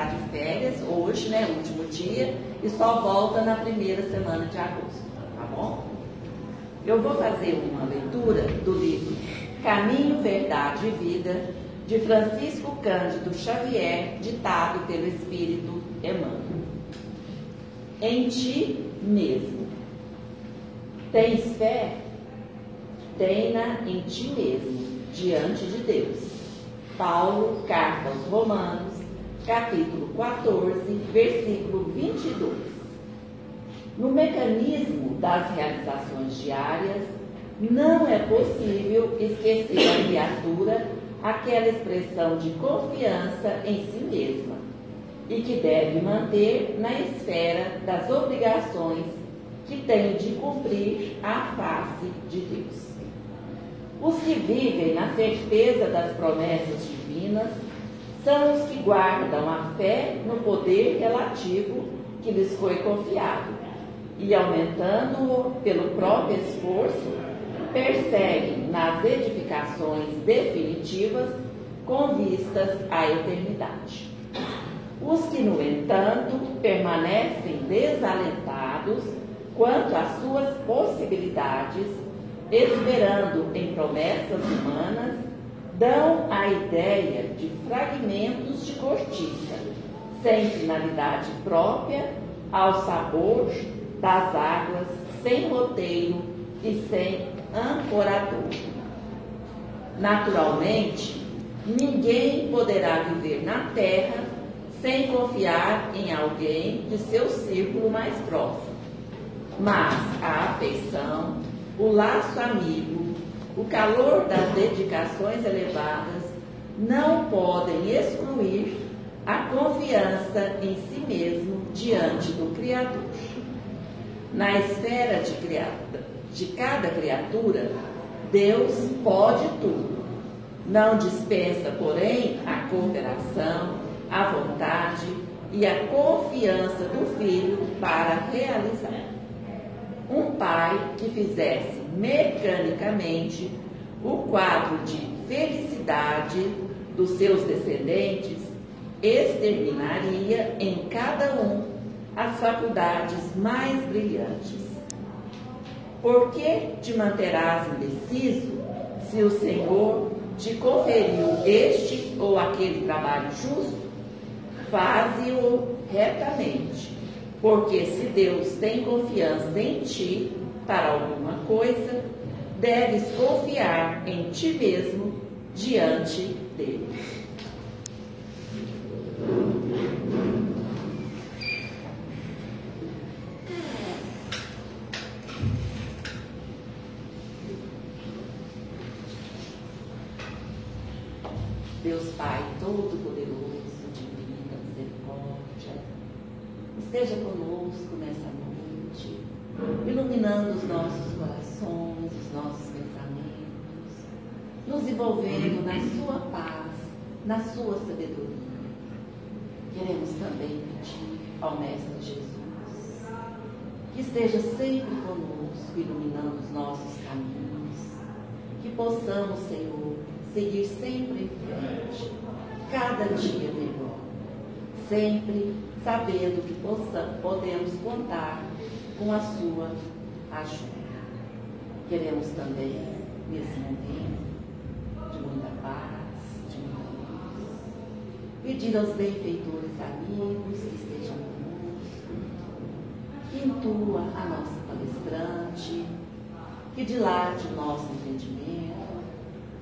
está de férias hoje, né, último dia, e só volta na primeira semana de agosto, tá bom? Eu vou fazer uma leitura do livro Caminho, Verdade e Vida, de Francisco Cândido Xavier, ditado pelo Espírito Emmanuel. Em ti mesmo. Tens fé? Tem-na em ti mesmo, diante de Deus. Paulo, Carta aos Romanos, capítulo 14, versículo 22. No mecanismo das realizações diárias, não é possível esquecer a criatura aquela expressão de confiança em si mesma e que deve manter na esfera das obrigações que tem de cumprir à face de Deus. Os que vivem na certeza das promessas divinas são os que guardam a fé no poder relativo que lhes foi confiado e, aumentando-o pelo próprio esforço, perseguem nas edificações definitivas com vistas à eternidade. Os que, no entanto, permanecem desalentados quanto às suas possibilidades, esperando em promessas humanas, dão a ideia de fragmentos de cortiça, sem finalidade própria, ao sabor das águas, sem roteiro e sem ancorador. Naturalmente, ninguém poderá viver na terra sem confiar em alguém de seu círculo mais próximo. Mas a afeição, o laço amigo, o calor das dedicações elevadas não podem excluir a confiança em si mesmo diante do Criador. Na esfera de cada criatura, Deus pode tudo. Não dispensa, porém, a cooperação, a vontade e a confiança do filho para realizar. Um pai que fizesse mecanicamente o quadro de felicidade dos seus descendentes exterminaria em cada um as faculdades mais brilhantes. Por que te manterás indeciso se o Senhor te conferiu este ou aquele trabalho justo? Faze-o retamente, porque se Deus tem confiança em ti para alguma coisa, deves confiar em ti mesmo diante dele. Deus Pai Todo-Poderoso, Divina Misericórdia, esteja conosco nessa noite, iluminando os nossos corações, os nossos pensamentos, nos envolvendo na sua paz, na sua sabedoria. Queremos também pedir ao Mestre Jesus que esteja sempre conosco, iluminando os nossos caminhos, que possamos, Senhor, seguir sempre em frente, cada dia melhor, sempre sabendo que podemos contar com a sua ajuda. Queremos também, nesse momento de muita paz, de muita luz, pedir aos benfeitores amigos que estejam conosco, que intua a nossa palestrante, que dilate o nosso entendimento,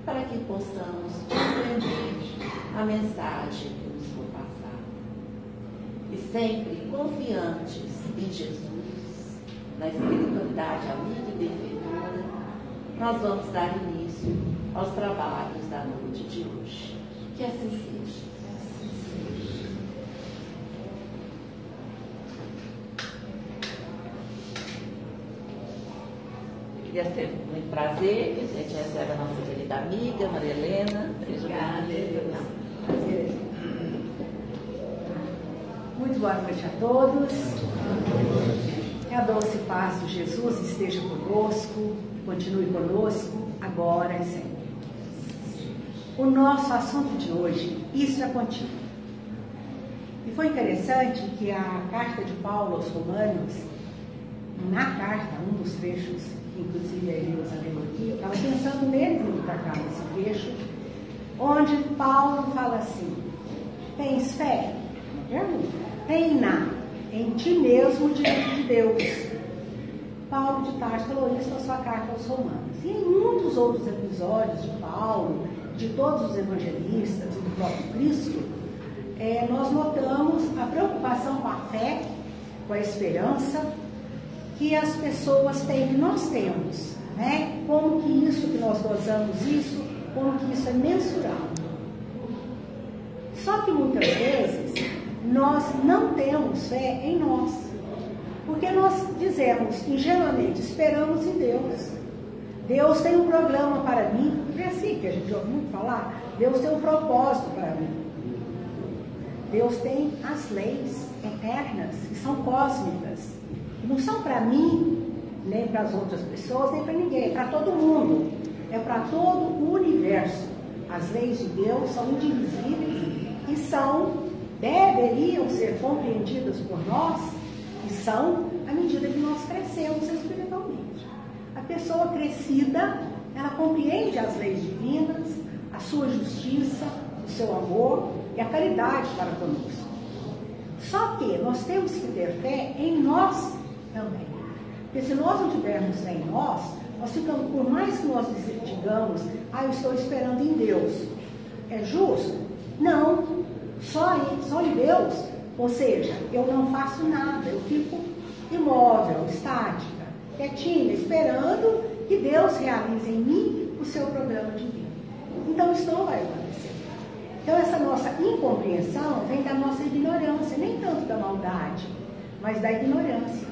para que possamos compreender a mensagem que nos foi passada. E sempre confiantes em Jesus, na espiritualidade amiga e benfeitora, nós vamos dar início aos trabalhos da noite de hoje. Que assim seja. Queria ser muito prazer que a gente recebe a nossa querida amiga, Maria Helena. Obrigada. Prazer. Muito boa noite a todos. Que a doce paz de Jesus esteja conosco, continue conosco, agora e sempre. O nosso assunto de hoje, isso é contínuo. E foi interessante que a carta de Paulo aos Romanos, na carta, um dos trechos, que inclusive é Jerusalém aqui, eu estava pensando nele vindo para cá, nesse trecho, onde Paulo fala assim: tens fé? Tem-na em ti mesmo diante de Deus. Paulo de Tarso falou isso na sua carta aos Romanos. E em muitos outros episódios de Paulo, de todos os evangelistas e do próprio Cristo, nós notamos a preocupação com a fé, com a esperança que as pessoas têm, que nós temos, né? Como que isso, que nós gozamos isso, como que isso é mensurável. Só que muitas vezes nós não temos fé em nós, porque nós dizemos ingenuamente, esperamos em Deus. Deus tem um programa para mim, é assim que a gente ouve muito falar, Deus tem um propósito para mim. Deus tem as leis eternas, que são cósmicas, que não são para mim, nem para as outras pessoas, nem para ninguém, é para todo mundo, é para todo o universo. As leis de Deus são indivisíveis e deveriam ser compreendidas por nós, e são à medida que nós crescemos espiritualmente. A pessoa crescida, ela compreende as leis divinas, a sua justiça, o seu amor e a caridade para conosco. Só que nós temos que ter fé em nós também. Porque se nós não tivermos fé em nós ficamos, por mais que nós digamos, eu estou esperando em Deus, é justo? Não, só em Deus. Ou seja, eu não faço nada, eu fico imóvel, estática, quietinha, esperando que Deus realize em mim o seu programa divino. Então isso não vai acontecer. Então essa nossa incompreensão vem da nossa ignorância, nem tanto da maldade, mas da ignorância.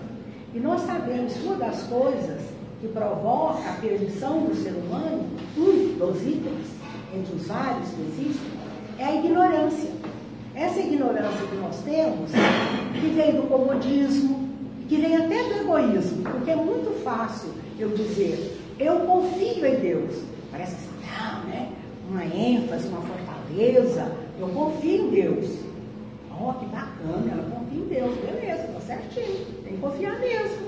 E nós sabemos que uma das coisas que provoca a perdição do ser humano, um dos itens, entre os vários que existem, é a ignorância. Essa ignorância que nós temos, que vem do comodismo, que vem até do egoísmo, porque é muito fácil eu dizer, eu confio em Deus. Parece que não, né? Uma ênfase, uma fortaleza, eu confio em Deus. Oh, que bacana, ela confia em Deus, beleza, tá certinho, tem que confiar mesmo.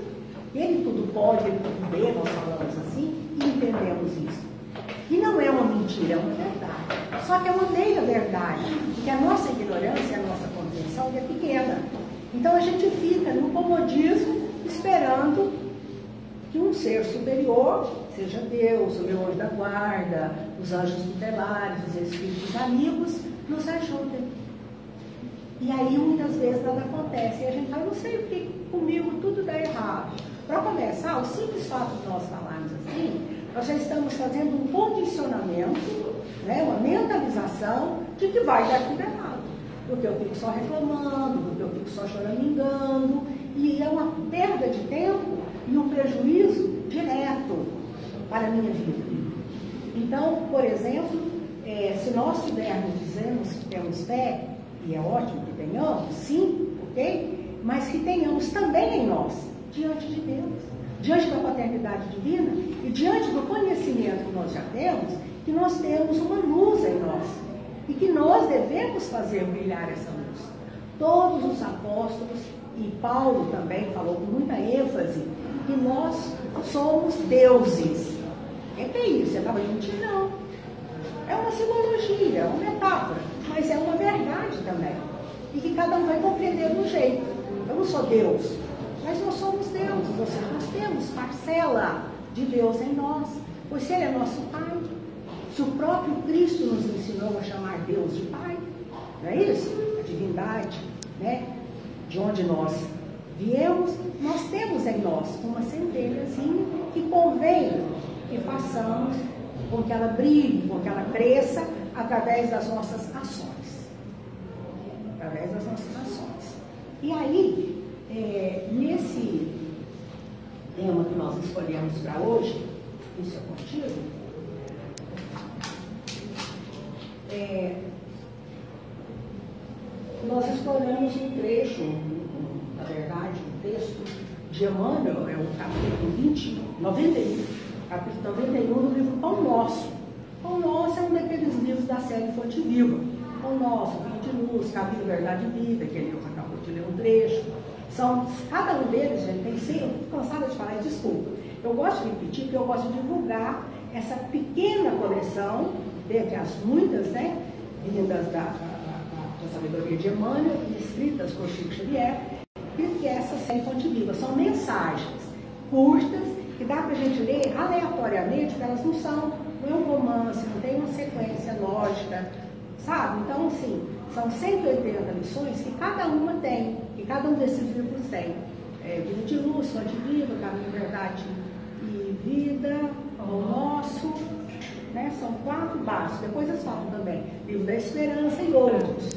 Ele tudo pode, ele tudo vê, nós falamos assim, e entendemos isso. E não é uma mentira, é uma verdade. Só que é uma meia verdade, porque a nossa ignorância, a nossa compreensão é pequena. Então a gente fica no comodismo, esperando que um ser superior, seja Deus, o meu anjo da guarda, os anjos tutelares, os espíritos amigos, nos ajudem. E aí muitas vezes nada acontece. E a gente fala, não sei porque comigo tudo dá errado. Para começar, o simples fato de nós falarmos assim, nós já estamos fazendo um condicionamento, né, uma mentalização de que vai dar tudo errado. Porque eu fico só reclamando, porque eu fico só choramingando, e é uma perda de tempo e um prejuízo direto para a minha vida. Então, por exemplo, se nós dizemos que temos fé, e é ótimo que tenhamos, sim, ok? Mas que tenhamos também em nós, diante de Deus, diante da paternidade divina e diante do conhecimento que nós já temos, que nós temos uma luz em nós e que nós devemos fazer brilhar essa luz. Todos os apóstolos, e Paulo também falou com muita ênfase, que nós somos deuses. Que é isso? Você estava mentindo? Não. É uma simbologia, é uma metáfora, mas é uma verdade também. E que cada um vai compreender de um jeito. Eu não sou Deus, mas nós somos deuses, ou seja, nós temos parcela de Deus em nós, pois se Ele é nosso Pai, se o próprio Cristo nos ensinou a chamar Deus de Pai, não é isso? A divindade, né? De onde nós viemos, nós temos em nós uma centelhazinha que convém que façamos com que ela brilhe, com que ela cresça através das nossas ações. Através das nossas ações. E aí, nesse tema que nós escolhemos para hoje, isso é contigo, nós escolhemos um trecho, na verdade, um texto de Emmanuel, é o capítulo 91, capítulo 91 do livro Pão Nosso. Pão Nosso é um daqueles livros da série Fonte Viva. Pão Nosso, Vinho de Luz, Caminho, Verdade e Vida, que ele acabou de ler um trecho. Cada um deles, gente, tem sempre, eu fico cansada de falar, desculpa. Eu gosto de repetir, porque eu gosto de divulgar essa pequena coleção, dentre as muitas, né, vindas da sabedoria de Emmanuel, escritas por Chico Xavier, que é essa série Fonte Viva. São mensagens curtas, que dá para a gente ler aleatoriamente, porque elas não é um romance, não tem uma sequência lógica, sabe? Então, assim, são 180 lições que cada uma tem, que cada um desses livros tem. Vida de Luz, Fonte Viva, Caminho, Verdade e Vida, o Nosso, né? São 4 básicos. Depois eles falam também Livro da Esperança e outros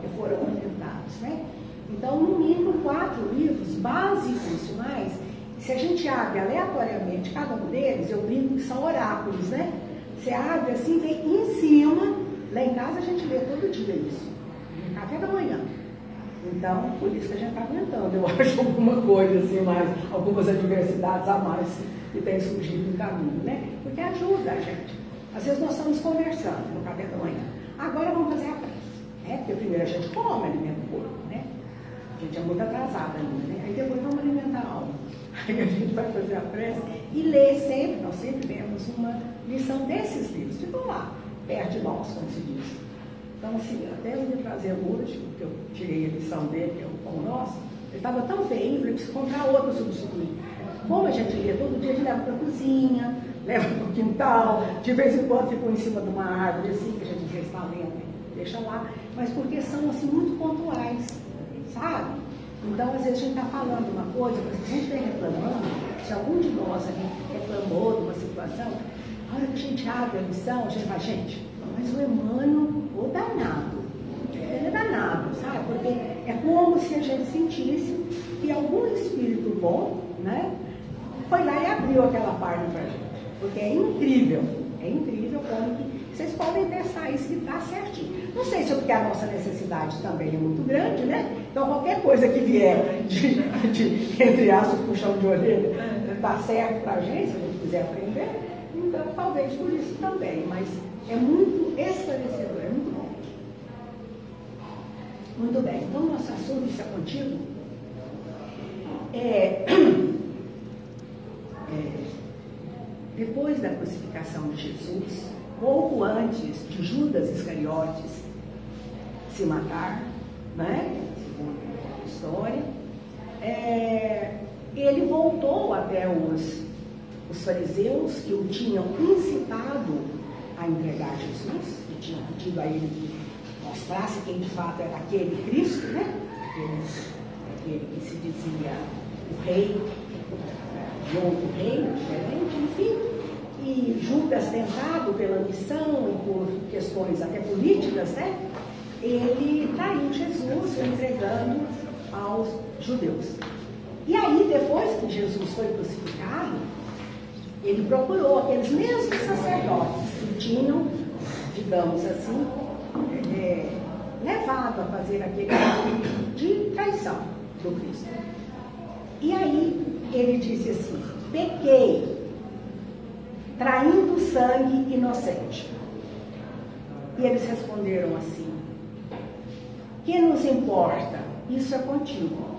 que foram inventados, né? Então, no mínimo, 4 livros básicos, mas se a gente abre aleatoriamente cada um deles, eu brinco que são oráculos, né? Você abre assim, vem em cima, lá em casa a gente lê todo dia isso, no café da manhã. Então, por isso que a gente está aguentando, eu acho, alguma coisa assim, mais, algumas adversidades a mais que tem surgido no caminho, né? Porque ajuda a gente. Às vezes nós estamos conversando no café da manhã. Agora vamos fazer a prece, né? Porque primeiro a gente come, alimenta o corpo, né? A gente é muito atrasada ainda, né? Aí depois vamos alimentar a alma. Aí a gente vai fazer a prece e ler sempre, nós sempre lemos uma lição desses livros, ficam lá, perto de nós, como se diz. Então, assim, até eu vim trazer hoje, porque eu tirei a lição dele, que é o Pão Nosso, ele estava tão feio, eu preciso comprar outro substituir. Como a gente lê todo dia, a gente leva para a cozinha, leva para o quintal, de vez em quando ficou em cima de uma árvore, assim, que a gente já está lendo, deixa lá, mas porque são, assim, muito pontuais, sabe? Então, às vezes, a gente está falando uma coisa, mas se a gente vem reclamando, se algum de nós ali reclamou de uma situação, a hora que a gente abre a lição, a gente fala, gente, mas o Emmanuel, o danado, ele é danado, sabe? Porque é como se a gente sentisse que algum espírito bom, né, foi lá e abriu aquela parte para a gente. Porque é incrível como que vocês podem pensar isso que está certinho. Não sei se é porque a nossa necessidade também é muito grande, né? Então qualquer coisa que vier de entre aspas, puxão de orelha, está certo para a gente, se a gente quiser aprender, então talvez por isso também, mas é muito esclarecedor, é muito bom. Muito bem, então nosso assunto, isso é contigo, depois da crucificação de Jesus, pouco antes de Judas Iscariotes se matar, né, segundo a história, ele voltou até os fariseus que o tinham incitado a entregar Jesus, que tinham pedido a ele que mostrasse quem de fato era aquele Cristo, né, aquele que se dizia o rei, de outro reino diferente, enfim. E Judas, tentado pela missão e por questões até políticas, né, ele traiu Jesus, entregando aos judeus. E aí, depois que Jesus foi crucificado, ele procurou aqueles mesmos sacerdotes que tinham, digamos assim, levado a fazer aquele ato de traição do Cristo. E aí, ele disse assim, pequei, traindo sangue inocente. E eles responderam assim, que nos importa? Isso é contigo.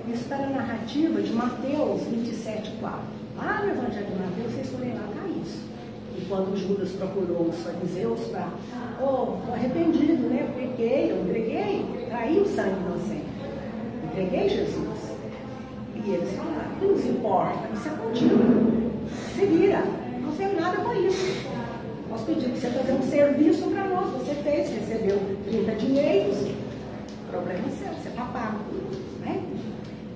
Isso está na narrativa de Mateus 27,4. Lá no Evangelho de Mateus, vocês forem lá, está isso. E quando Judas procurou os fariseus para, estou arrependido, né? Eu pequei, eu entreguei, traí o sangue inocente. Entreguei Jesus. E eles falaram, o que nos importa? Isso é contigo. Se vira, não sei nada com isso. Nós pedimos que você fazer um serviço para nós. Você fez, recebeu 30 dinheiros. Problema seu, você está pago. Né?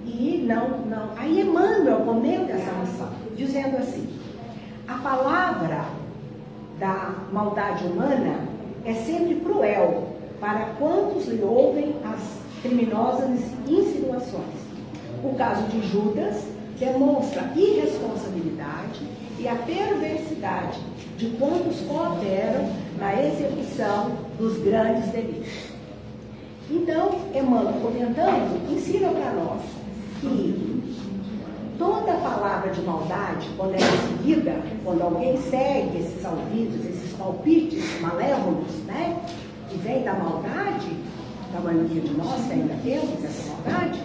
E não. Aí Emmanuel comenta essa lição, dizendo assim, a palavra da maldade humana é sempre cruel para quantos lhe ouvem as criminosas insinuações. O caso de Judas demonstra a irresponsabilidade e a perversidade de quantos cooperam na execução dos grandes delitos. Então, Emmanuel, comentando, ensina para nós que toda palavra de maldade, quando é seguida, quando alguém segue esses alvidos, esses palpites malévolos, né, que vem da maldade, da maioria de nós que ainda temos essa maldade,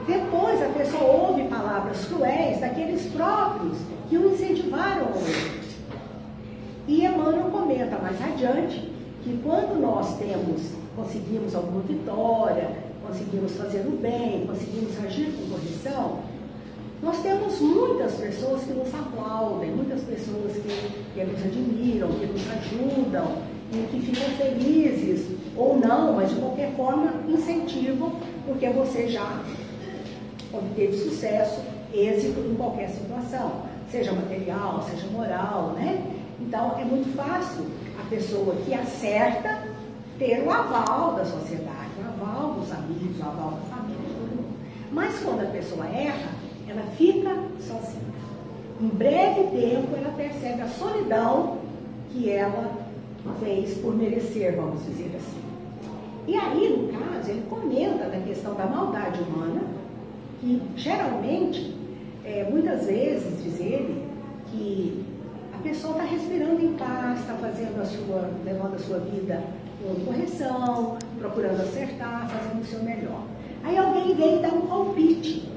depois a pessoa ouve palavras cruéis daqueles próprios que o incentivaram a ouvir. E Emmanuel comenta mais adiante que quando nós conseguimos alguma vitória, conseguimos fazer o bem, conseguimos agir com correção, nós temos muitas pessoas que nos aplaudem, muitas pessoas que nos admiram, que nos ajudam e que ficam felizes, ou não, mas de qualquer forma incentivam, porque você já obteve sucesso, êxito em qualquer situação, seja material, seja moral, né? Então é muito fácil a pessoa que acerta ter o aval da sociedade, o aval dos amigos, o aval da família, de todo mundo. Mas quando a pessoa erra, ela fica sozinha. Em breve tempo, ela percebe a solidão que ela fez por merecer, vamos dizer assim. E aí, no caso, ele comenta da questão da maldade humana, que geralmente, muitas vezes, diz ele, que a pessoa está respirando em paz, está levando a sua vida com correção, procurando acertar, fazendo o seu melhor. Aí alguém vem e dá um palpite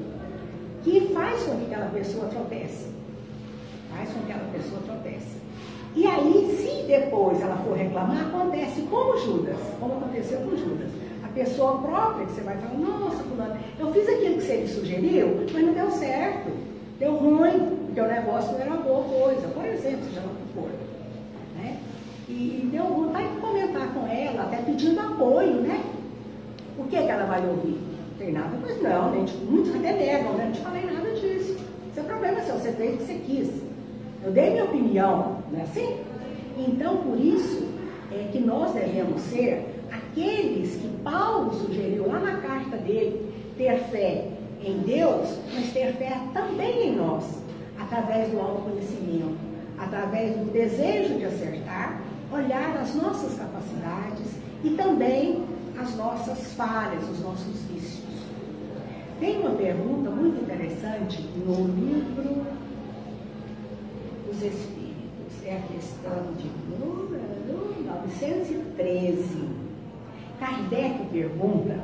que faz com que aquela pessoa tropece. E aí, se depois ela for reclamar, acontece como aconteceu com Judas. A pessoa própria que você vai falar, nossa, fulano, eu fiz aquilo que você me sugeriu, mas não deu certo, deu ruim, porque o negócio não era uma boa coisa, por exemplo, seja lá o que for. Né? E deu vontade de comentar com ela, até pedindo apoio, né? O que ela vai ouvir? Não tem nada, mas não, né? Muitos até negam, né? Não te falei nada disso. Seu problema é seu, você fez o que você quis. Eu dei minha opinião, não é assim? Então, por isso é que nós devemos ser aqueles que Paulo sugeriu lá na carta dele, ter fé em Deus, mas ter fé também em nós, através do autoconhecimento, através do desejo de acertar, olhar as nossas capacidades e também as nossas falhas, os nossos vícios. Tem uma pergunta muito interessante no livro dos Espíritos, é a questão de número 913. Kardec pergunta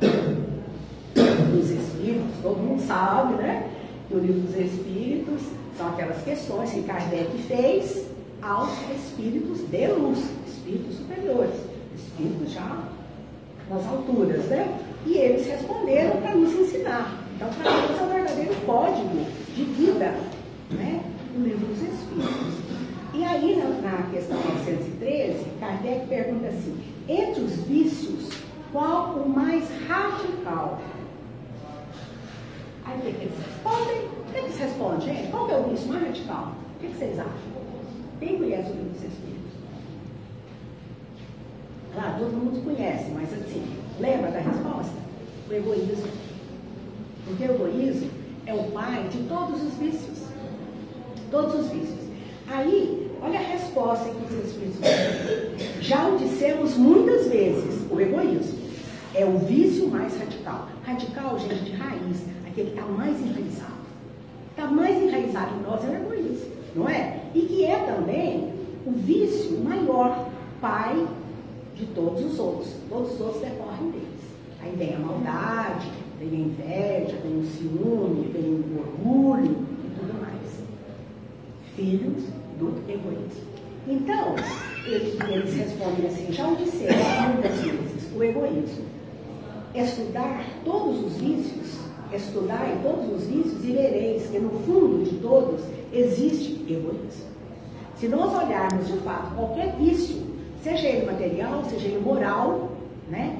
dos Espíritos, todo mundo sabe, né? Que o livro dos Espíritos são aquelas questões que Kardec fez aos espíritos de luz, espíritos superiores, espíritos já nas alturas, né? E eles responderam para nos ensinar. Então, para nós é um verdadeiro código de vida, né? O livro dos Espíritos. E aí, na questão 913, Kardec pergunta assim: entre os vícios, qual o mais radical? Aí o que eles respondem? O que eles respondem, gente? Qual que é o vício mais radical? O que vocês acham? Quem conhece o livro dos Espíritos? Claro, todo mundo conhece, mas assim, lembra da resposta? O egoísmo. Porque o egoísmo é o pai de todos os vícios. Todos os vícios. Aí, olha a resposta que os Espíritos dão. Já o dissemos muitas vezes, o egoísmo é o vício mais radical. Radical, gente, de raiz, aquele que está mais enraizado. Está mais enraizado em nós é o egoísmo, não é? E que é também o vício maior, pai de todos os outros. Todos os outros decorrem deles. Aí vem a maldade, vem a inveja, vem o ciúme, vem o orgulho e tudo mais. Filhos do egoísmo. Então, eles respondem assim, já o disseram muitas vezes, o egoísmo. Estudai todos os vícios e vereis que no fundo de todos existe egoísmo. Se nós olharmos de fato qualquer vício, seja ele material, seja ele moral, né?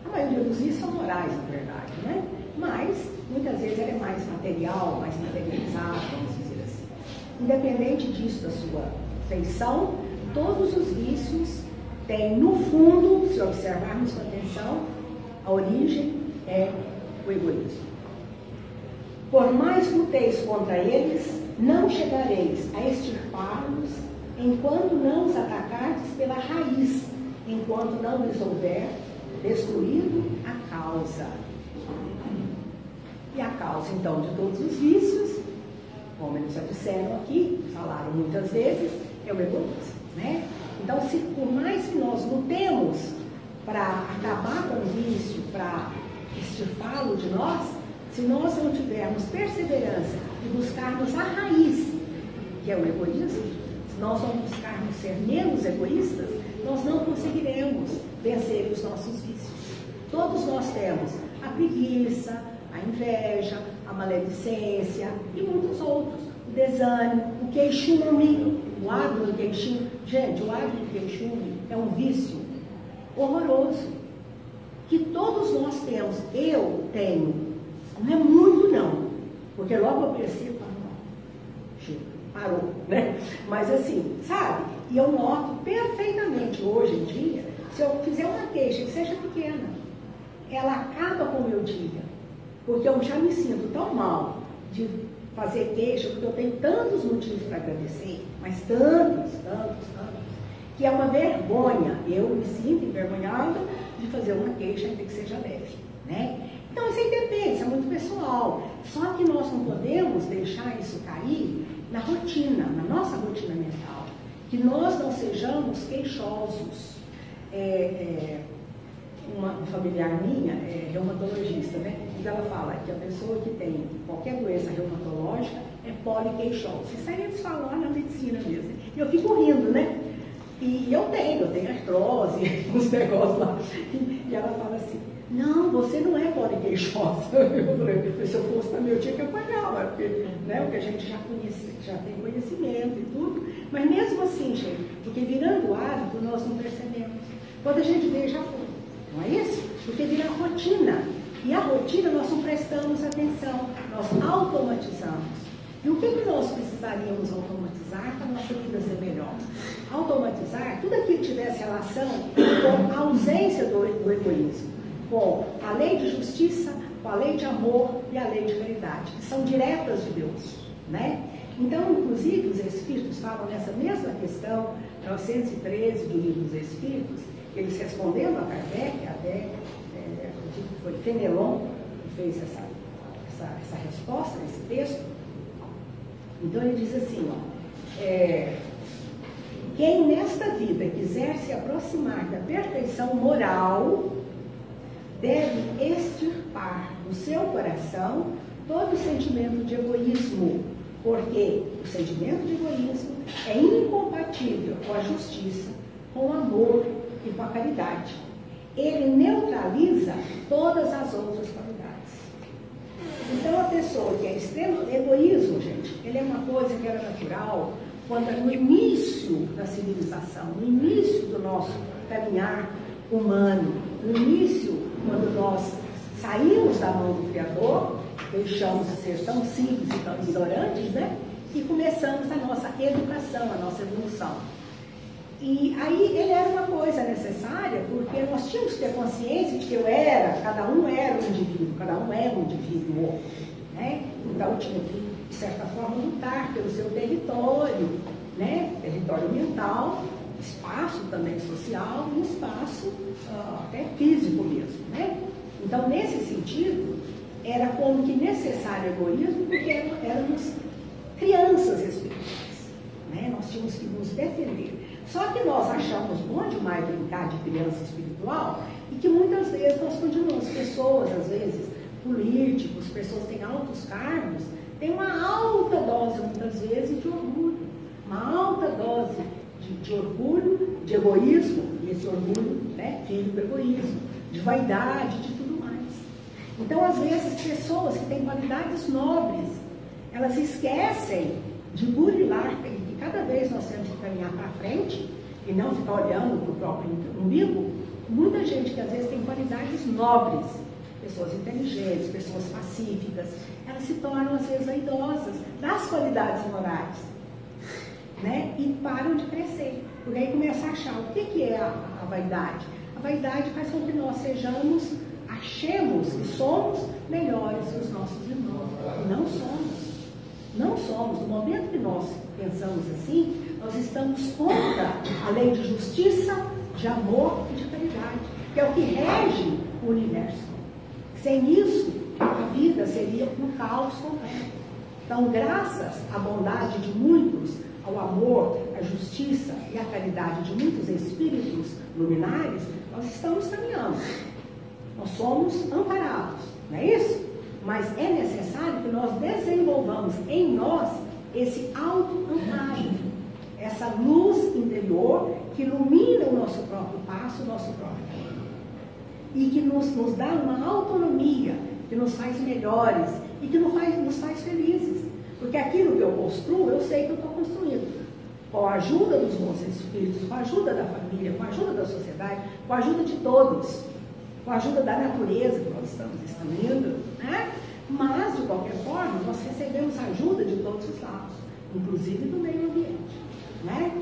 A maioria dos vícios são morais, na verdade, né? Mas, muitas vezes, ele é mais material, mais materializado, vamos dizer assim. Independente disso, da sua feição, todos os vícios têm, no fundo, se observarmos com atenção, a origem é o egoísmo. Por mais luteis contra eles, não chegareis a extirpá-los enquanto não os atacardes pela raiz, enquanto não lhes houver destruído a causa. E a causa, então, de todos os vícios, como eles já disseram aqui, falaram muitas vezes, é o egoísmo, né? Então, se por mais que nós lutemos para acabar com o vício, para extirpá-lo de nós, se nós não tivermos perseverança e buscarmos a raiz, que é o egoísmo, se nós não buscarmos ser menos egoístas, nós não conseguiremos vencer os nossos vícios. Todos nós temos a preguiça, a inveja, a maledicência e muitos outros. O desânimo, o queixume, o hábito do queixume. Gente, o hábito do queixume é um vício horroroso, que todos nós temos. Eu tenho, não é muito não, porque logo eu percebo, chega, parou, né? Mas assim, sabe? E eu noto perfeitamente hoje em dia, se eu fizer uma queixa que seja pequena, ela acaba com o meu dia, porque eu já me sinto tão mal de fazer queixa, porque eu tenho tantos motivos para agradecer, mas tantos, que é uma vergonha. Eu me sinto envergonhada de fazer uma queixa, ainda que seja leve, né? Então, isso é muito pessoal. Só que nós não podemos deixar isso cair na rotina, na nossa rotina mental. Que nós não sejamos queixosos. Uma familiar minha é reumatologista, né? E ela fala que a pessoa que tem qualquer doença reumatológica é poliqueixosa. Isso aí eles falam lá na medicina mesmo. E eu fico rindo, né? E eu tenho artrose, uns negócios lá. E ela fala assim, não, você não é poliqueixosa. Eu falei, se eu fosse também eu tinha que apanhar, porque, né, porque a gente já tem conhecimento e tudo. Mas mesmo assim, gente, porque virando hábito nós não percebemos. Quando a gente vê, já foi. Não é isso? Porque vira rotina. E a rotina nós não prestamos atenção, nós automatizamos. E o que nós precisaríamos automatizar para a nossa vida ser melhor? Automatizar tudo aquilo que tivesse relação com a ausência do egoísmo, com a lei de justiça, com a lei de amor e a lei de caridade, que são diretas de Deus, né? Então, inclusive, os Espíritos falam nessa mesma questão, 913 do Livro dos Espíritos, eles respondendo a Kardec, até foi Fenelon que fez essa resposta nesse texto. Então ele diz assim, quem nesta vida quiser se aproximar da perfeição moral, deve extirpar do seu coração todo o sentimento de egoísmo, porque o sentimento de egoísmo é incompatível com a justiça, com o amor e com a caridade. Ele neutraliza todas as outras qualidades. Então, a pessoa que é extremo egoísmo, gente, ele é uma coisa que era natural quando no início da civilização, no início do nosso caminhar humano, no início, quando nós saímos da mão do Criador, deixamos de ser tão simples e tão ignorantes, né? E começamos a nossa educação, a nossa evolução. E aí ele era uma coisa necessária, porque nós tínhamos que ter consciência de que cada um era um indivíduo, cada um é um indivíduo, né? Então tinha que, de certa forma, lutar pelo seu território, né? Território mental, espaço também social, e espaço até físico mesmo, né? Então, nesse sentido, era como que necessário egoísmo, porque éramos crianças espirituais, né? Nós tínhamos que nos defender. Só que nós achamos bom demais brincar de criança espiritual e que muitas vezes nós continuamos, pessoas, às vezes, políticos, pessoas que têm altos cargos, têm uma alta dose, muitas vezes, de orgulho, uma alta dose de orgulho, de egoísmo, e esse orgulho, né, filho do egoísmo, de vaidade, de tudo mais. Então, às vezes, pessoas que têm qualidades nobres, elas esquecem de burilar, que cada vez nós temos que caminhar para frente e não ficar olhando para o próprio umbigo. Muita gente que às vezes tem qualidades nobres, pessoas inteligentes, pessoas pacíficas, elas se tornam às vezes vaidosas das qualidades morais, né? E param de crescer, porque aí começa a achar o que é a vaidade. A vaidade faz com que nós achemos e somos melhores que os nossos irmãos. E não somos. Não somos. No momento que nós pensamos assim, nós estamos contra a lei de justiça, de amor e de caridade, que é o que rege o universo. Sem isso, a vida seria um caos completo. Então, graças à bondade de muitos, ao amor, a justiça e a caridade de muitos espíritos luminares, nós estamos caminhando. Nós somos amparados, não é isso? Mas é necessário que nós desenvolvamos em nós esse auto-amparo, essa luz interior que ilumina o nosso próprio passo, o nosso próprio caminho. E que nos dá uma autonomia, que nos faz melhores e que nos faz felizes. Porque aquilo que eu construo, eu sei que eu estou construindo. Com a ajuda dos bons espíritos, com a ajuda da família, com a ajuda da sociedade, com a ajuda de todos, com a ajuda da natureza que nós estamos destruindo, né? Mas, de qualquer forma, nós recebemos ajuda de todos os lados, inclusive do meio ambiente, né?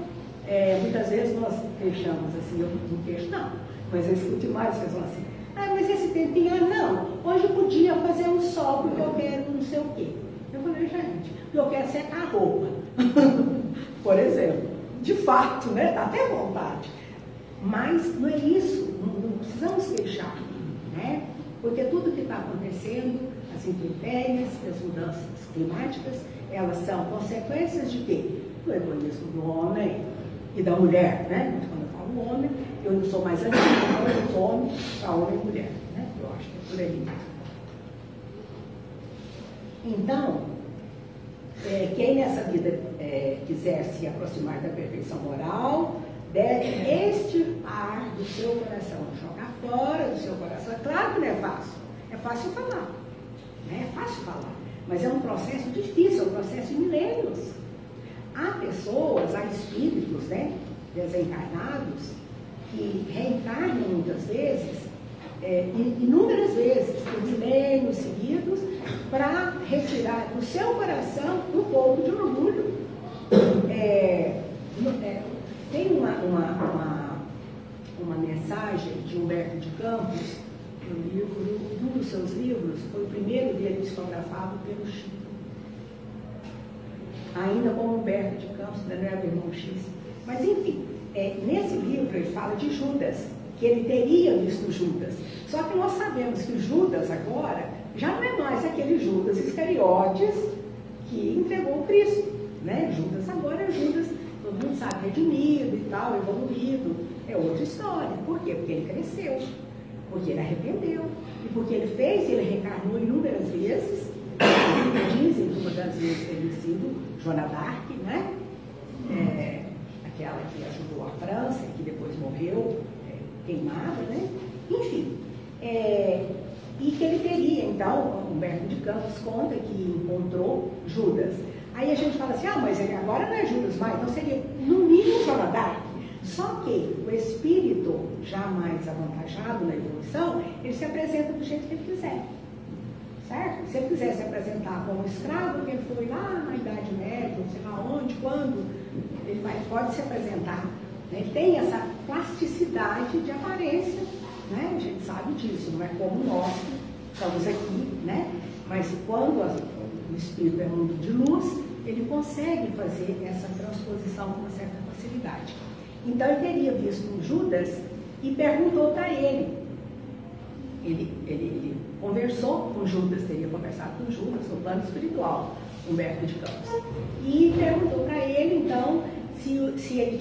Muitas vezes nós queixamos assim, eu não queixo não, mas eu escuto mais pessoas assim, mas esse tempinho, não, hoje eu podia fazer um sol porque eu quero não sei o quê. Eu falei, gente, porque eu quero secar a roupa, por exemplo, de fato, né? Dá até vontade, mas não é isso, não precisamos queixar, né? Porque tudo que está acontecendo, as intempéries, as mudanças climáticas, elas são consequências de quê? Do egoísmo do homem e da mulher, né? Quando eu falo homem, eu não sou mais antiga, eu sou homem para homem e mulher, né? Eu acho que é por aí mesmo. Então, quem nessa vida quiser se aproximar da perfeição moral, deve extirpar do seu coração, jogar fora do seu coração. É claro que não é fácil falar, né? É fácil falar, mas é um processo difícil, é um processo de milênios. Há pessoas, há espíritos, né, desencarnados, que reencarnam muitas vezes, inúmeras vezes, por milênios seguidos, para retirar do seu coração um pouco de orgulho. Tem uma mensagem de Humberto de Campos, no livro, um dos seus livros, foi o primeiro dele psicografado pelo Chico. Ainda como Humberto de Campos, não era o irmão X. Mas, enfim, nesse livro ele fala de Judas, que ele teria visto Judas. Só que nós sabemos que Judas agora já não é mais aquele Judas Iscariotes que entregou o Cristo, né? Judas agora é Judas, todo mundo sabe, redimido e tal, evoluído. É outra história. Por quê? Porque ele cresceu, porque ele arrependeu, e porque ele reencarnou inúmeras vezes. Dizem que uma das vezes teve sido Joana d'Arc, né? Aquela que ajudou a França, que depois morreu queimada, né? Enfim, e que ele teria, então, Humberto de Campos conta que encontrou Judas. Aí a gente fala assim, mas ele agora não é Judas mais, então seria no mínimo Joana d'Arc. Só que o espírito, já mais avantajado na evolução, ele se apresenta do jeito que ele quiser. Certo? Se ele quiser se apresentar como escravo, porque ele foi lá na Idade Média, não sei lá onde, quando, ele pode se apresentar. Né? Ele tem essa plasticidade de aparência, né? A gente sabe disso, não é como nós estamos aqui, né? Mas quando o espírito é mundo de luz, ele consegue fazer essa transposição com uma certa facilidade. Então ele teria visto um Judas e perguntou para ele. Ele conversou com Judas, teria conversado com Judas no plano espiritual, Humberto de Campos. E perguntou para ele, então, se ele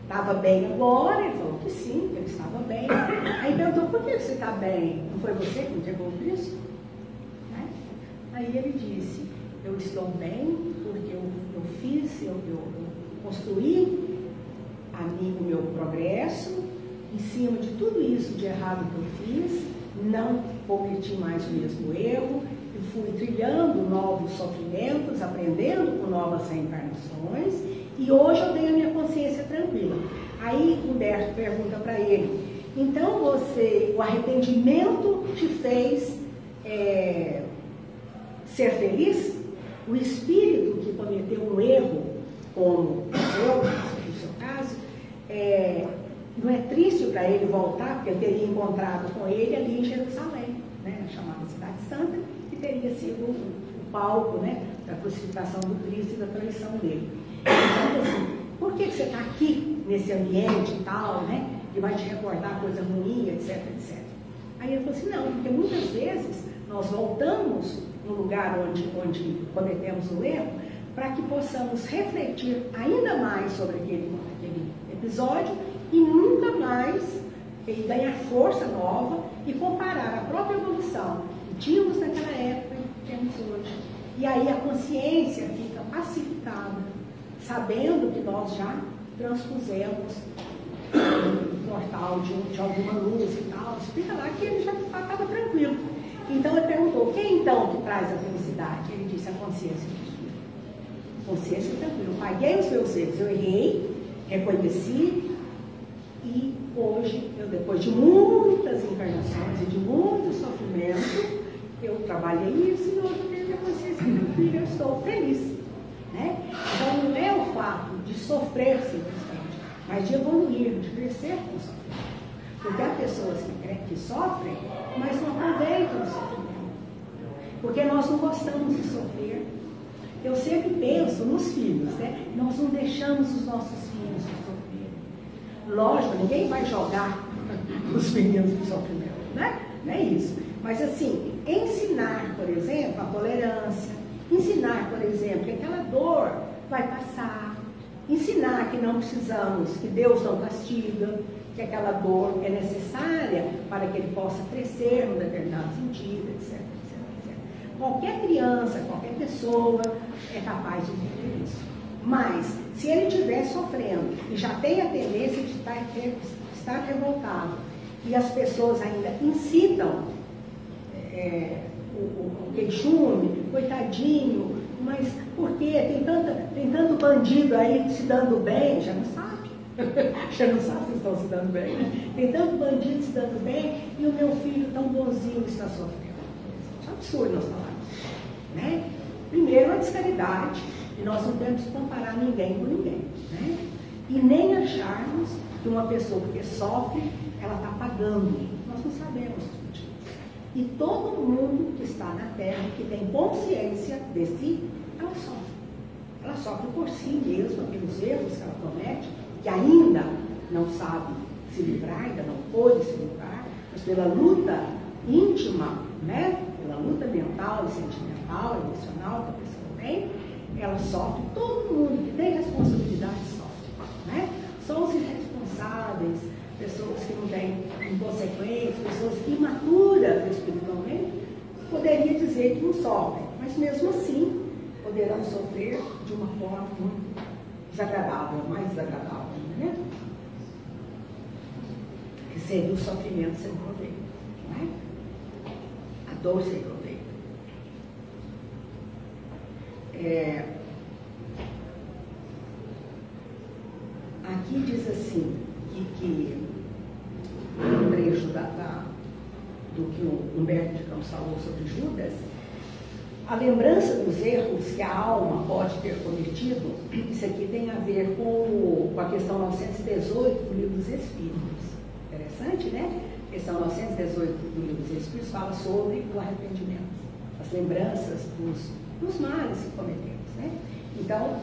estava bem agora. Ele falou que sim, que ele estava bem. Aí perguntou, por que você está bem? Não foi você que entregou o Cristo? Né? Aí ele disse, eu estou bem porque eu construí o meu progresso em cima de tudo isso de errado que eu fiz, não cometi mais o mesmo erro, e fui trilhando novos sofrimentos, aprendendo com novas reencarnações, e hoje eu tenho a minha consciência tranquila. Aí Humberto pergunta para ele, então o arrependimento te fez ser feliz? O espírito que cometeu um erro, como eu, no seu caso, não é triste para ele voltar, porque ele teria encontrado com ele ali em Jerusalém, né, na chamada Cidade Santa, que teria sido o palco, né, da crucificação do Cristo e da traição dele. Então, assim, por que você está aqui, nesse ambiente e tal, né, que vai te recordar coisa ruim, etc, etc. Aí ele falou assim, não, porque muitas vezes nós voltamos no lugar onde cometemos o erro, para que possamos refletir ainda mais sobre aquele episódio e nunca mais ganhar força nova e comparar a própria evolução que tínhamos naquela época e que temos hoje. E aí a consciência fica pacificada, sabendo que nós já transpusemos o portal de alguma luz e tal. Explica lá que ele já estava tranquilo. Então ele perguntou, quem então que traz a felicidade? Ele disse, a consciência. Consciência tranquila. Eu paguei os meus erros, eu errei, reconheci, e hoje, depois de muitas encarnações e de muito sofrimento, eu trabalhei isso e hoje eu tenho minha consciência tranquila, eu estou feliz. Né? Então não é o fato de sofrer simplesmente, mas de evoluir, de crescer com o sofrimento. Porque há pessoas que sofrem, mas não aproveitam o sofrimento. Porque nós não gostamos de sofrer. Eu sempre penso nos filhos, né? Nós não deixamos os nossos filhos sofrerem. Lógico, ninguém vai jogar os meninos no sofrimento, né? Não é isso. Mas assim, ensinar, por exemplo, a tolerância, ensinar, por exemplo, que aquela dor vai passar, ensinar que não precisamos, que Deus não castiga, que aquela dor é necessária para que ele possa crescer num determinado sentido, etc. Qualquer criança, qualquer pessoa é capaz de entender isso. Mas, se ele estiver sofrendo e já tem a tendência de estar revoltado, e as pessoas ainda incitam o queixume, coitadinho, mas por quê? Tem tanto bandido aí se dando bem, já não sabe. Já não sabe se estão se dando bem. Né? Tem tanto bandido se dando bem e o meu filho tão bonzinho está sofrendo. Isso é um absurdo nós falarmos. Né? Primeiro, a descaridade, e nós não temos que comparar ninguém com ninguém. Né? E nem acharmos que uma pessoa que sofre, ela está pagando. Nós não sabemos os motivos. E todo mundo que está na Terra, que tem consciência de si, ela sofre. Ela sofre por si mesma, pelos erros que ela comete, que ainda não sabe se livrar, ainda não pôde se livrar, mas pela luta íntima, né? Pela luta mental e sentimental, emocional que a pessoa tem, ela sofre. Todo mundo que tem responsabilidade sofre. Né? São os irresponsáveis, pessoas que não têm inconsequência, pessoas imaturas espiritualmente, poderia dizer que não sofrem, mas mesmo assim poderão sofrer de uma forma muito desagradável, mais desagradável, né? Que seria o sofrimento sem proveito, né? A dor sem proveito. Aqui diz assim, que no trecho do que o Humberto de Campos falou sobre Judas, a lembrança dos erros que a alma pode ter cometido, isso aqui tem a ver com a questão 918 do Livro dos Espíritos. Interessante, né? A questão 918 do Livro dos Espíritos fala sobre o arrependimento, as lembranças dos males que cometemos, né? Então,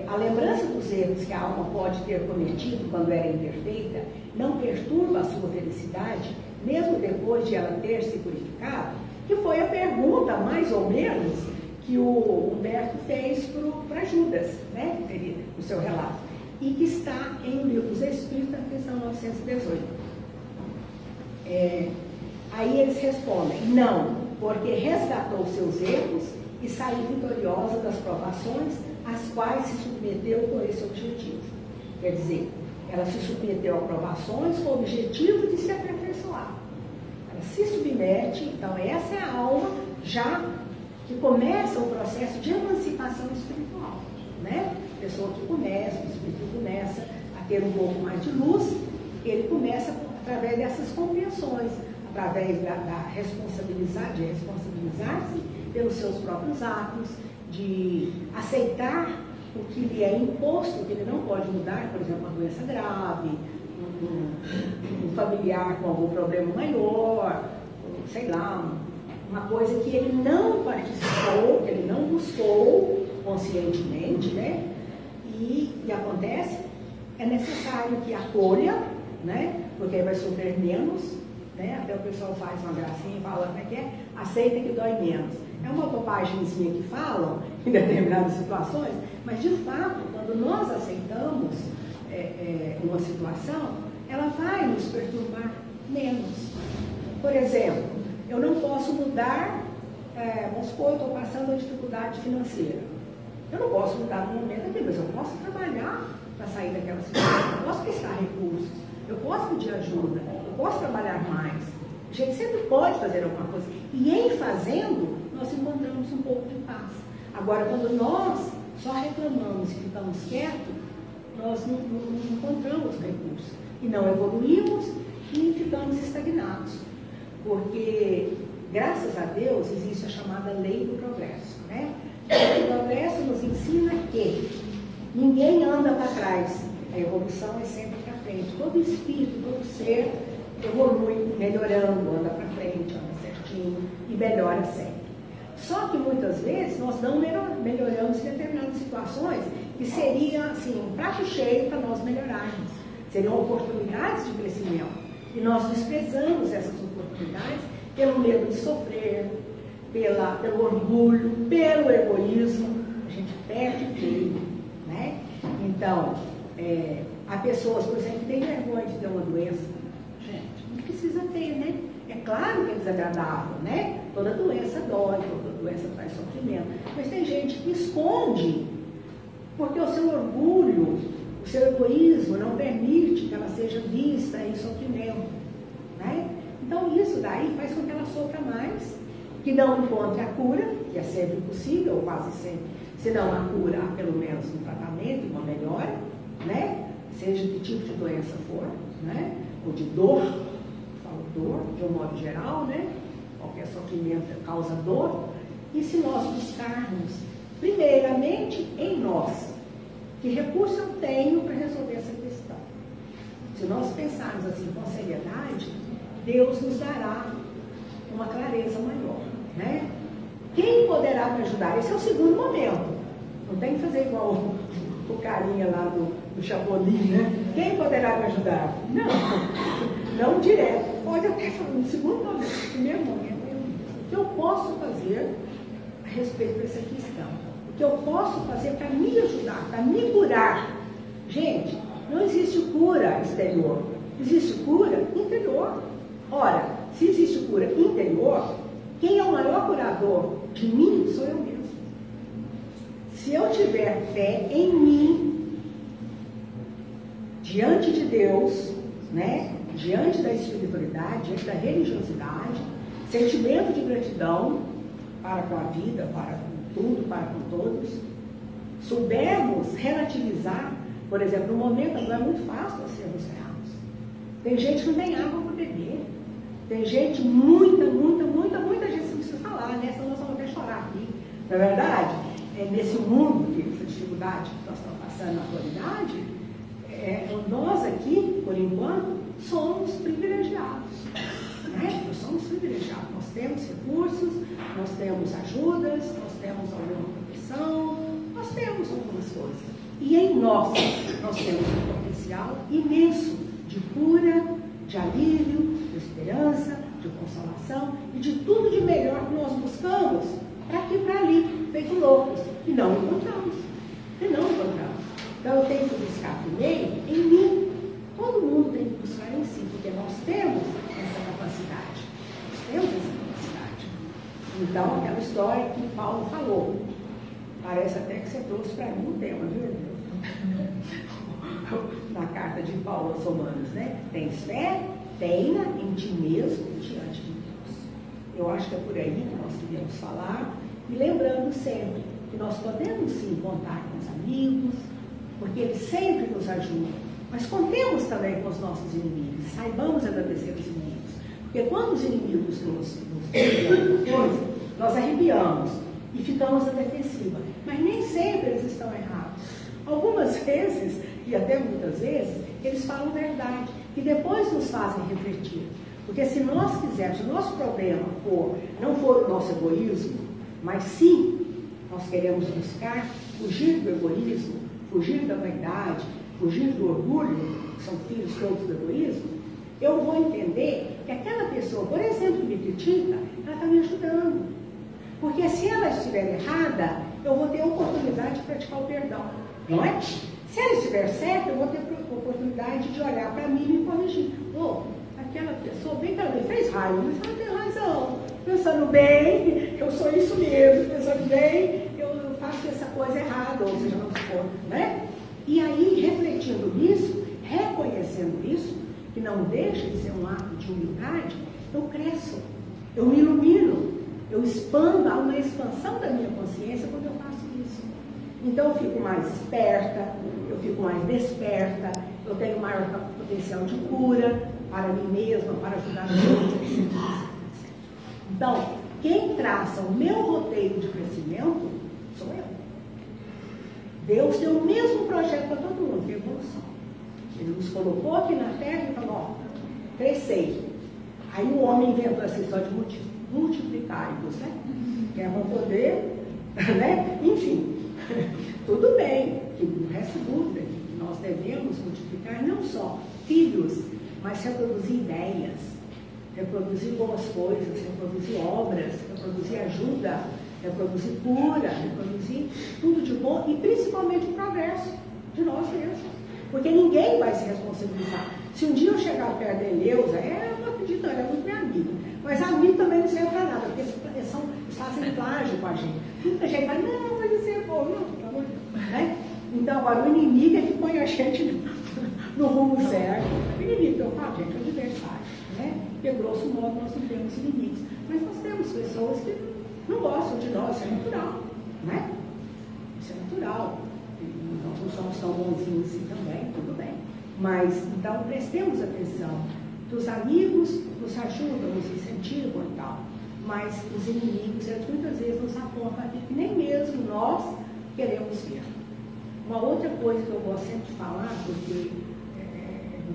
a lembrança dos erros que a alma pode ter cometido quando era imperfeita não perturba a sua felicidade, mesmo depois de ela ter se purificado, que foi a pergunta, mais ou menos, que o Humberto fez para Judas, né, no seu relato, e que está em O Livro dos Espíritos, na questão 918. Aí eles respondem, não, porque resgatou seus erros e saiu vitoriosa das provações às quais se submeteu com esse objetivo. Quer dizer, ela se submeteu a provações com o objetivo de se aperfeiçoar. Ela se submete, então essa é a alma já que começa o processo de emancipação espiritual, né? A pessoa que começa, o espírito começa a ter um pouco mais de luz, ele começa através dessas compreensões, através da responsabilizar-se pelos seus próprios atos, de aceitar o que lhe é imposto, que ele não pode mudar, por exemplo, uma doença grave, um familiar com algum problema maior, sei lá, uma coisa que ele não participou, que ele não buscou conscientemente, né? E acontece, é necessário que acolha, né? Porque ele vai sofrer menos, né? Até o pessoal faz uma gracinha e fala, como é que é? Aceita que dói menos. É uma bobagemzinha que falam em determinadas situações, mas de fato, quando nós aceitamos uma situação, ela vai nos perturbar menos. Por exemplo, eu não posso mudar, vamos supor, eu estou passando uma dificuldade financeira. Eu não posso mudar no momento aqui, mas eu posso trabalhar para sair daquela situação. Eu posso prestar recursos, eu posso pedir ajuda, eu posso trabalhar mais. A gente sempre pode fazer alguma coisa. E em fazendo, nós encontramos um pouco de paz. Agora, quando nós só reclamamos e ficamos quietos, nós não encontramos recursos. E não evoluímos e ficamos estagnados. Porque, graças a Deus, existe a chamada lei do progresso, né? A lei do progresso nos ensina que ninguém anda para trás. A evolução é sempre para frente. Todo espírito, todo ser evolui, melhorando, anda para frente, anda certinho e melhora sempre. Só que muitas vezes nós não melhoramos em determinadas situações que seria assim, um prato cheio para nós melhorarmos. Seriam oportunidades de crescimento. E nós desprezamos essas oportunidades pelo medo de sofrer, pelo orgulho, pelo egoísmo. A gente perde tudo, né? Então, há pessoas, por exemplo, que têm vergonha de ter uma doença. Gente, não precisa ter, né? É claro que é desagradável, né? Toda doença dói, toda doença traz sofrimento. Mas tem gente que esconde, porque o seu orgulho, o seu egoísmo não permite que ela seja vista em sofrimento, né? Então isso daí faz com que ela sofra mais, que não encontre a cura, que é sempre possível, ou quase sempre. Se não a cura, há pelo menos um tratamento, uma melhora, né? Seja que tipo de doença for, né? Ou de dor, falo dor, de um modo geral, né? Qualquer sofrimento causa dor. E se nós buscarmos, primeiramente, em nós, que recurso eu tenho para resolver essa questão? Se nós pensarmos assim com seriedade, Deus nos dará uma clareza maior, né? Quem poderá me ajudar? Esse é o segundo momento. Não tem que fazer igual o carinha lá do Chapolin, né? Quem poderá me ajudar? Não direto. Pode até falar no segundo momento, no primeiro momento. O que eu posso fazer a respeito dessa questão? O que eu posso fazer para me ajudar, para me curar? Gente, não existe cura exterior. Existe cura interior. Ora, se existe cura interior, quem é o maior curador de mim sou eu mesmo. Se eu tiver fé em mim, diante de Deus, né? Diante da espiritualidade, diante da religiosidade, sentimento de gratidão para com a vida, para com tudo, para com todos, soubermos relativizar, por exemplo, no momento agora é muito fácil nós sermos gratos. Tem gente que não tem água para beber. Tem gente, muita gente, não precisa falar, né? Senão nós vamos até chorar aqui. Não é verdade? Nesse mundo, essa dificuldade que nós estamos passando na atualidade, nós aqui, por enquanto, somos privilegiados. Né? Nós somos privilegiados. Nós temos recursos, nós temos ajudas, nós temos alguma proteção, nós temos algumas coisas. E em nós temos um potencial imenso de cura, de alívio, de esperança, de consolação e de tudo de melhor que nós buscamos para aqui e para ali, feito loucos. E não encontramos. Então eu tenho que buscar primeiro em mim. Todo mundo tem que buscar em si, porque nós temos essa capacidade. Então, aquela história que Paulo falou. Parece até que você trouxe para mim um tema, viu? Na carta de Paulo aos Romanos, né? Tens fé? Tenha em ti mesmo diante de Deus. Eu acho que é por aí que nós queremos falar. E lembrando sempre que nós podemos sim contar com os amigos, porque eles sempre nos ajudam. Mas contemos também com os nossos inimigos. Saibamos agradecer os inimigos. Porque quando os inimigos nos dizem alguma coisa, nós arrepiamos e ficamos na defensiva. Mas nem sempre eles estão errados. Algumas vezes, e até muitas vezes, eles falam verdade. E depois nos fazem refletir. Porque se nós quisermos, o nosso problema não for o nosso egoísmo, mas sim nós queremos buscar fugir do egoísmo, fugir da vaidade, fugir do orgulho, que são filhos todos do egoísmo, eu vou entender Porque aquela pessoa, por exemplo, que me critica, ela está me ajudando. Porque se ela estiver errada, eu vou ter a oportunidade de praticar o perdão. Não é? Se ela estiver certa, eu vou ter a oportunidade de olhar para mim e me corrigir. Aquela pessoa, bem que ela me fez raiva, mas ela tem razão. Pensando bem, eu sou isso mesmo. Pensando bem, eu faço essa coisa errada, ou seja, não se for, né? E aí, refletindo nisso, reconhecendo isso, que não deixa de ser um ato de humildade, eu cresço, eu me ilumino, eu expando, há uma expansão da minha consciência quando eu faço isso. Então eu fico mais esperta, eu fico mais desperta, eu tenho maior potencial de cura para mim mesma, para ajudar os outros. Então, quem traça o meu roteiro de crescimento sou eu. Deus tem o mesmo projeto para todo mundo, que é evolução. Ele nos colocou aqui na Terra e falou, crescei. Aí o homem inventou essa história de multiplicar-vos, né? Que é poder, né? Enfim, tudo bem, que o resto dúvida que nós devemos multiplicar não só filhos, mas reproduzir ideias, reproduzir boas coisas, reproduzir obras, reproduzir ajuda, reproduzir cura, reproduzir tudo de bom e principalmente o progresso de nós mesmos. Porque ninguém vai se responsabilizar. Se um dia eu chegar perto da Eleusa, eu não acredito, ela é muito minha amiga. Mas a mim também não serve para nada, porque eles fazem plágio com a gente. Muita gente fala, não, mas isso é bom, não, pelo amor de Deus. Né? Então, agora o inimigo é que põe a gente no rumo certo. O inimigo que eu falo, gente, é o adversário. Né? Porque, grosso modo, nós não temos inimigos. Mas nós temos pessoas que não gostam de nós, isso é natural. Né? Isso é natural. Nós não somos tão bonzinhos assim também, tudo bem. Mas, então, prestemos atenção. Os amigos nos ajudam, nos incentivam e tal. Mas os inimigos, eles muitas vezes nos apontam aqui que nem mesmo nós queremos ver. Uma outra coisa que eu gosto sempre de falar, porque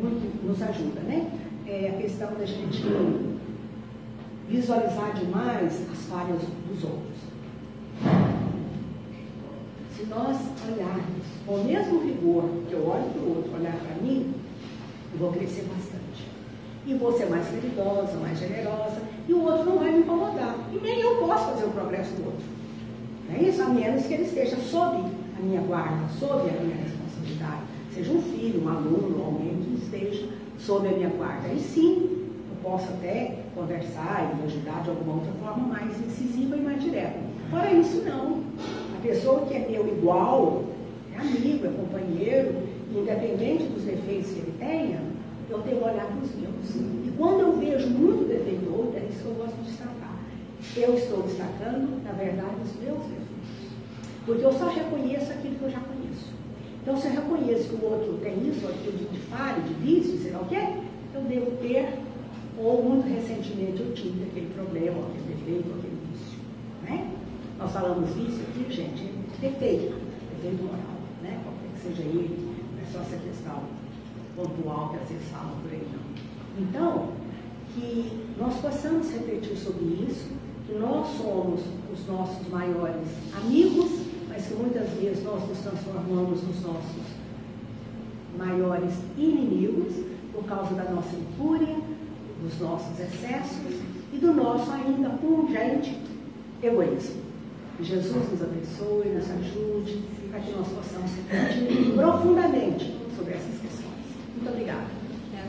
muito nos ajuda, né? É a questão da gente visualizar demais as falhas dos outros. Se nós olharmos com o mesmo rigor que eu olho para o outro, olhar para mim, eu vou crescer bastante. E vou ser mais caridosa, mais generosa, e o outro não vai me incomodar. E nem eu posso fazer o progresso do outro. Não é isso? A menos que ele esteja sob a minha guarda, sob a minha responsabilidade. Seja um filho, um aluno, alguém que esteja sob a minha guarda. Aí sim, eu posso até conversar e ajudar de alguma outra forma mais incisiva e mais direta. Fora isso, não. A pessoa que é meu igual, é amigo, é companheiro, e independente dos defeitos que ele tenha, eu tenho que olhar para os meus. E quando eu vejo muito defeituoso, é isso que eu gosto de destacar. Eu estou destacando, na verdade, os meus defeitos. Porque eu só reconheço aquilo que eu já conheço. Então, se eu reconheço que o outro tem isso, aquilo de falha, de vício, sei lá o quê, eu devo ter, ou muito recentemente eu tive aquele problema, aquele defeito, aquele vício. Né? Nós falamos vício aqui, gente, defeito moral, né? Qualquer que seja ele, não é só essa questão pontual que às vezes falam por aí, não. Então, que nós possamos refletir sobre isso, que nós somos os nossos maiores amigos, mas que muitas vezes nós nos transformamos nos nossos maiores inimigos por causa da nossa incúria, dos nossos excessos e do nosso ainda pungente egoísmo. Que Jesus nos abençoe, nos ajude, para que nós possamos refletir profundamente sobre essas questões. Muito obrigada.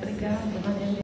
Obrigada, Maria.